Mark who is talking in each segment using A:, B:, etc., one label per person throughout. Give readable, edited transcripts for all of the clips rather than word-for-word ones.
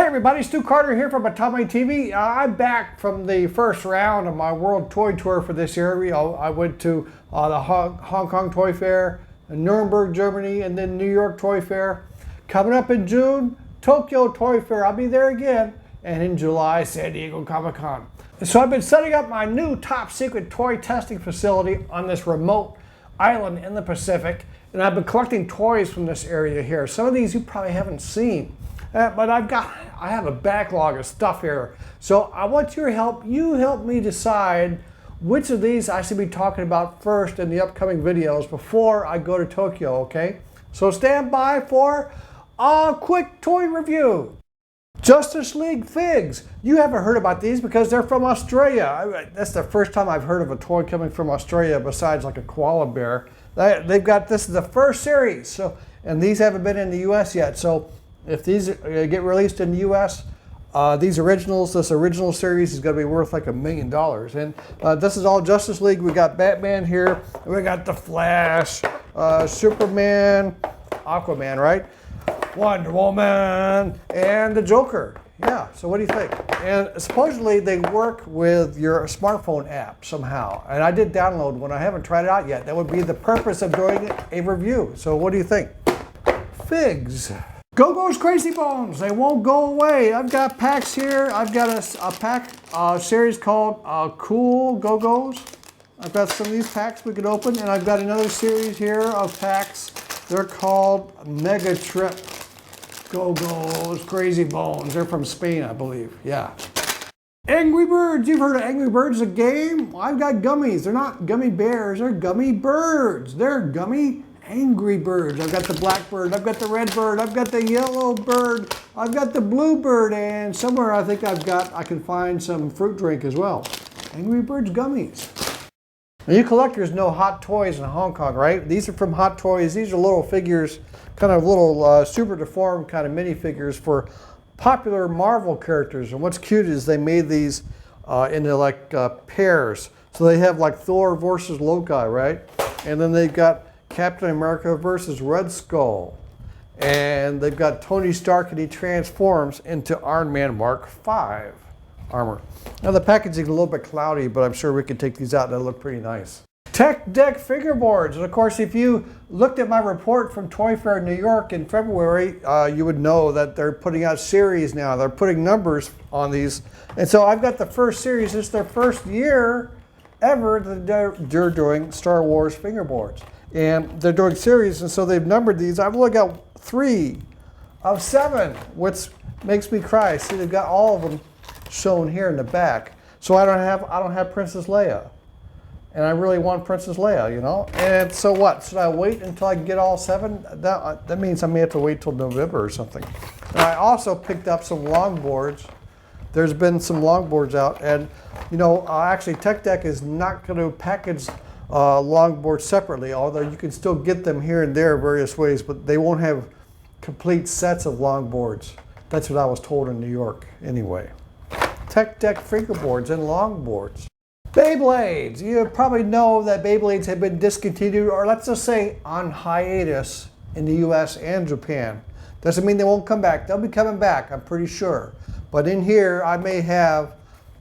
A: everybody, Stu Carter here from Atomic TV. I'm back from the first round of my World Toy Tour for this year. I went to the Hong Kong Toy Fair, Nuremberg, Germany, and then New York Toy Fair. Coming up in June, Tokyo Toy Fair. I'll be there again. And in July, San Diego Comic-Con. So I've been setting up my new top secret toy testing facility on this remote island in the Pacific. And I've been collecting toys from this area here. Some of these you probably haven't seen. But I have a backlog of stuff here. So I want your help. You help me decide which of these I should be talking about first in the upcoming videos before I go to Tokyo, okay? So stand by for a quick toy review. Justice League FIGZ. You haven't heard about these because they're from Australia. That's the first time I've heard of a toy coming from Australia besides like a koala bear. They've got, this is the first series. So, and these haven't been in the US yet. So if these get released in the US, this original series is going to be worth like $1 million. And this is all Justice League. We got Batman here. We got the Flash, Superman, Aquaman, right? Wonder Woman, and the Joker. Yeah, so what do you think? And supposedly they work with your smartphone app somehow. And I did download one. I haven't tried it out yet. That would be the purpose of doing a review. So what do you think? FIGZ. Gogo's Crazy Bones. They won't go away. I've got packs here. I've got a pack series called Cool Gogos. I've got some of these packs we could open. And I've got another series here of packs. They're called Mega Trip Gogo's Crazy Bones. They're from Spain, I believe. Yeah. Angry Birds. You've heard of Angry Birds, a game? Well, I've got gummies. They're not gummy bears. They're gummy birds. They're gummy Angry Birds. I've got the black bird. I've got the red bird. I've got the yellow bird. I've got the blue bird. And somewhere I think I can find some fruit drink as well. Angry Birds gummies. Now, you collectors know Hot Toys in Hong Kong, right? These are from Hot Toys. These are little figures, kind of little super deformed kind of minifigures for popular Marvel characters. And what's cute is they made these into like pairs. So they have like Thor versus Loki, right? And then they've got Captain America versus Red Skull. And they've got Tony Stark, and he transforms into Iron Man Mark V armor. Now the packaging is a little bit cloudy, but I'm sure we can take these out and they'll look pretty nice. Tech Deck Fingerboards. And of course, if you looked at my report from Toy Fair New York in February, you would know that they're putting out series now. They're putting numbers on these. And so I've got the first series. It's their first year ever that they're doing Star Wars Fingerboards. And they're doing series, and so they've numbered these. I've only got 3 of 7, which makes me cry. See, they've got all of them shown here in the back. So I don't have Princess Leia. And I really want Princess Leia, you know? And so what? Should I wait until I get all 7? That means I may have to wait till November or something. And I also picked up some longboards. There's been some longboards out, and you know, actually Tech Deck is not going to package longboards separately, although you can still get them here and there various ways, but they won't have complete sets of longboards. That's what I was told in New York anyway. Tech Deck Fingerboards and longboards. Beyblades. You probably know that Beyblades have been discontinued, or let's just say on hiatus in the US and Japan. Doesn't mean they won't come back. They'll be coming back, I'm pretty sure. But in here, I may have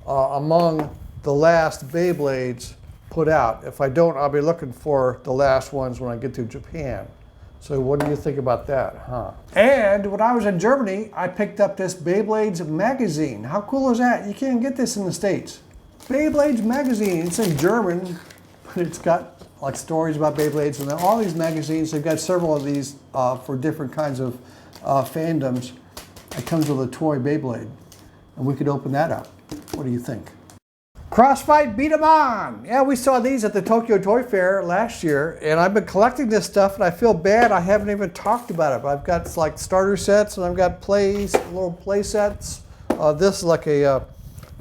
A: among the last Beyblades put out. If I don't, I'll be looking for the last ones when I get to Japan. So what do you think about that, huh? And when I was in Germany, I picked up this Beyblades magazine. How cool is that? You can't get this in the States. Beyblades magazine. It's in German, but it's got like stories about Beyblades. And all these magazines, they've got several of these for different kinds of fandoms. It comes with a toy Beyblade. And we could open that up. What do you think? Crossfight B-Daman. Yeah, we saw these at the Tokyo Toy Fair last year, and I've been collecting this stuff, and I feel bad I haven't even talked about it. But I've got like starter sets, and I've got little play sets. This is like a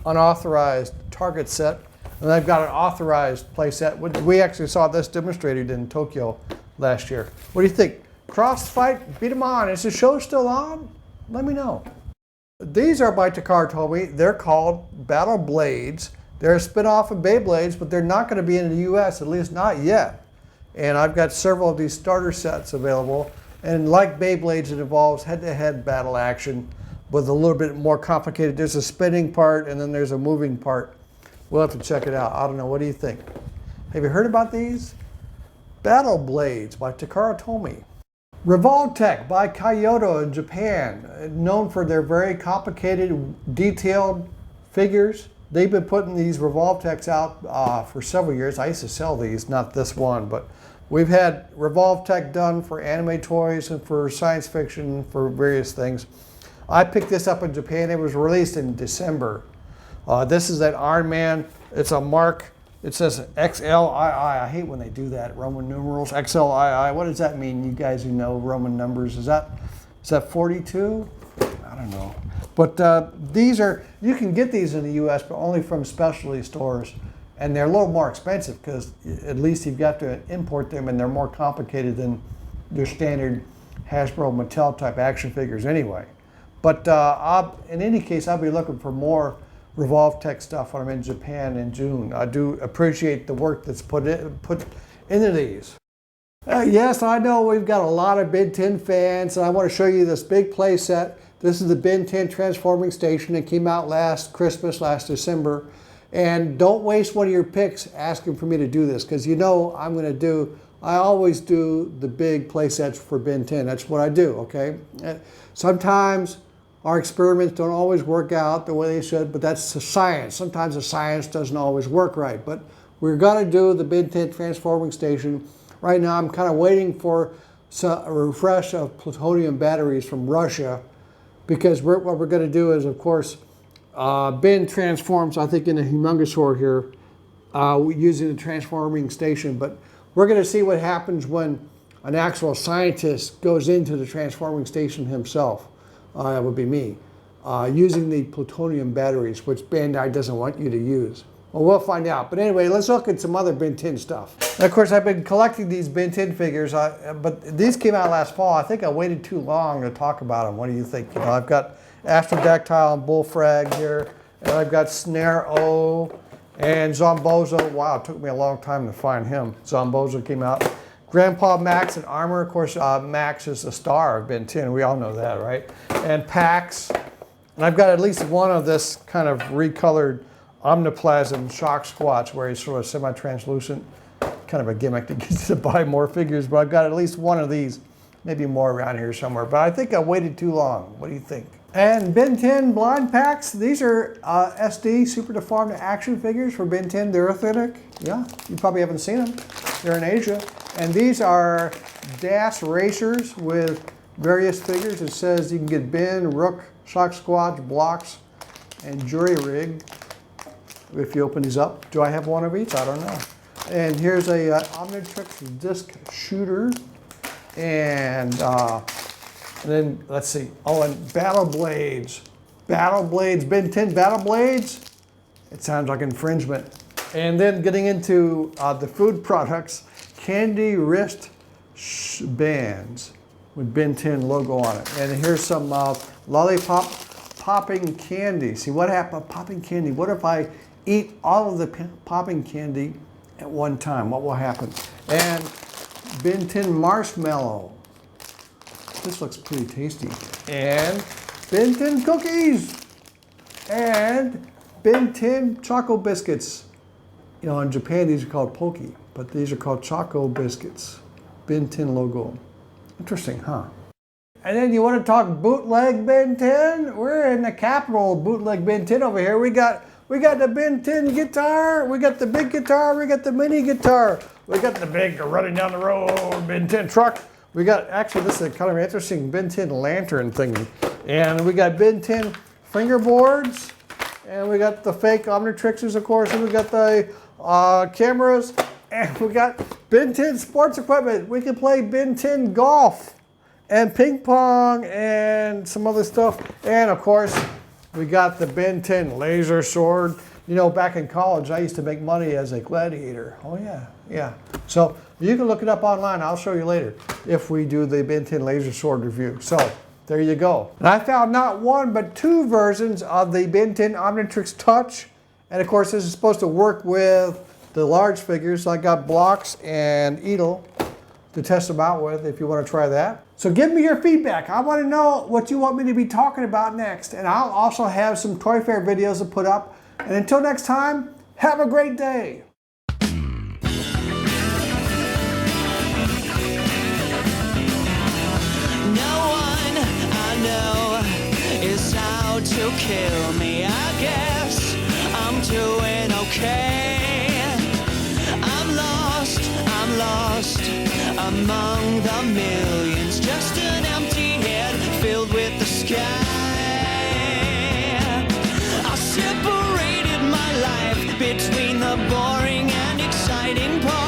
A: unauthorized Target set, and I've got an authorized play set. We actually saw this demonstrated in Tokyo last year. What do you think? Crossfight B-Daman. Is the show still on? Let me know. These are by Takara. They're called Battle Blades. They're a spin-off of Beyblades, but they're not going to be in the US, at least not yet. And I've got several of these starter sets available. And like Beyblades, it involves head-to-head battle action. with a little bit more complicated. There's a spinning part and then there's a moving part. We'll have to check it out. I don't know. What do you think? Have you heard about these? Blades by Takara Tomy. Revolvetech by Kayodo in Japan, known for their very complicated, detailed figures. They've been putting these Revolvetechs out for several years. I used to sell these, not this one, but we've had Revolvetech done for anime toys and for science fiction, for various things. I picked this up in Japan. It was released in December. This is that Iron Man. It's a mark. It says XLII. I hate when they do that. Roman numerals. XLII. What does that mean? You guys who know Roman numbers. Is that 42? I don't know. But these are, you can get these in the U.S., but only from specialty stores. And they're a little more expensive because at least you've got to import them, and they're more complicated than your standard Hasbro Mattel type action figures anyway. But in any case, I'll be looking for more Revolvetech stuff when I'm in Japan in June. I do appreciate the work that's put into these. Yes, I know we've got a lot of Ben 10 fans, and I want to show you this big play set. This is the Ben 10 transforming station. It came out last Christmas, last December. And don't waste one of your picks asking for me to do this, because you know I always do the big play sets for Ben 10. That's what I do, okay? Sometimes our experiments don't always work out the way they should, but that's the science. Sometimes the science doesn't always work right, but we're going to do the Ben 10 transforming station. Right now I'm kind of waiting for a refresh of plutonium batteries from Russia, because what we're going to do is, of course, Ben transforms, I think, in a Humongosaur here using the transforming station, but we're going to see what happens when an actual scientist goes into the transforming station himself. That would be me, using the plutonium batteries, which Bandai doesn't want you to use. Well, we'll find out. But anyway, let's look at some other Ben 10 stuff. And of course, I've been collecting these Ben 10 figures, but these came out last fall. I think I waited too long to talk about them. What do you think? You know, I've got Astrodactyl and Bullfrag here, and I've got Snare O and Zombozo. Wow, it took me a long time to find him. Zombozo came out. Grandpa Max and Armor. Of course, Max is the star of Ben 10. We all know that, right? And Pax. And I've got at least one of this kind of recolored Omniplasm Shock Squatch, where he's sort of semi-translucent. Kind of a gimmick to get you to buy more figures, but I've got at least one of these, maybe more around here somewhere. But I think I waited too long. What do you think? And Ben 10 blind packs. These are SD Super Deformed action figures for Ben 10. They're authentic. Yeah, you probably haven't seen them. They're in Asia. And these are DAS racers with various figures. It says you can get Ben, Rook, Shock Squatch, Blocks, and Jury Rig. If you open these up, do I have one of each? I don't know. And here's a Omnitrix disc shooter. And then, let's see. Oh, and Battle Blades. Battle Blades, Ben 10 Battle Blades. It sounds like infringement. And then getting into the food products, candy wrist bands with Ben 10 logo on it. And here's some lollipop popping candy. See what happened? Popping candy. What if I eat all of the popping candy at one time? What will happen? And Ben 10 marshmallow. This looks pretty tasty. And Ben 10 cookies. And Ben 10 Choco biscuits. You know, in Japan these are called Poki, but these are called Choco biscuits. Ben 10 logo. Interesting, huh? And then you want to talk bootleg Ben 10? We're in the capital of bootleg Ben 10 over here. We got the Ben 10 guitar, we got the big guitar, we got the mini guitar, we got the big running down the road Ben 10 truck. We got, actually this is kind of interesting Ben 10 lantern thingy. And we got Ben 10 fingerboards, and we got the fake Omnitrixes, of course, and we got the cameras, and we got Ben 10 sports equipment. We can play Ben 10 golf and ping pong and some other stuff. And of course, we got the Ben 10 laser sword. You know, back in college, I used to make money as a gladiator. Oh yeah, yeah. So you can look it up online. I'll show you later if we do the Ben 10 laser sword review. So there you go. And I found not one, but two versions of the Ben 10 Omnitrix Touch. And of course, this is supposed to work with the large figures. I got Blocks and Edel. to test them out with if you want to try that. So give me your feedback. I want to know what you want me to be talking about next. And I'll also have some Toy Fair videos to put up. And until next time, have a great day.
B: To kill me, I guess I'm doing okay. I'm lost among the millions, just an empty head filled with the sky. I separated my life between the boring and exciting parts.